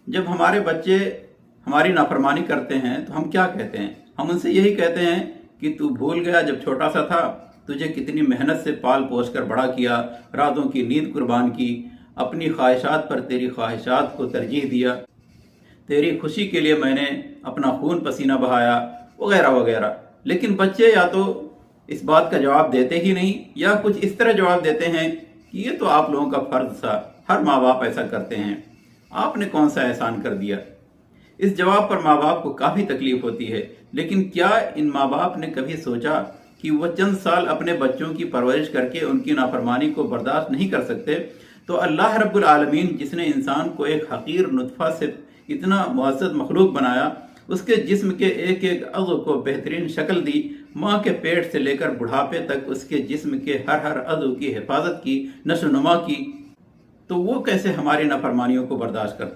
जब हमारे बच्चे हमारी नाफरमानी करते हैं तो हम क्या कहते हैं? हम उनसे यही कहते हैं कि तू भूल गया जब छोटा सा था, तुझे कितनी मेहनत से पाल पोस कर बड़ा किया, रातों की नींद कुर्बान की, अपनी ख्वाहिशात पर तेरी ख्वाहिशात को तरजीह दिया, तेरी खुशी के लिए मैंने अपना खून पसीना बहाया, वगैरह वगैरह। लेकिन बच्चे या तो इस बात का जवाब देते ही नहीं, या कुछ इस तरह जवाब देते हैं कि ये तो आप लोगों का फर्ज था, हर माँ बाप ऐसा करते हैं, आपने कौन सा एहसान कर दिया। इस जवाब पर माँ बाप को काफ़ी तकलीफ होती है। लेकिन क्या इन माँ बाप ने कभी सोचा कि वह चंद साल अपने बच्चों की परवरिश करके उनकी नाफरमानी को बर्दाश्त नहीं कर सकते, तो अल्लाह रब्बुल आलमीन जिसने इंसान को एक हकीर नुतफ़ा से इतना मुअज़्ज़ज़ मखलूक बनाया, उसके जिस्म के एक एक अज़्व को बेहतरीन शक्ल दी, माँ के पेट से लेकर बुढ़ापे तक उसके जिस्म के हर अज़्व की हिफाजत की, नशो नुमा की, तो वो कैसे हमारी नाफरमानियों को बर्दाश्त करता है।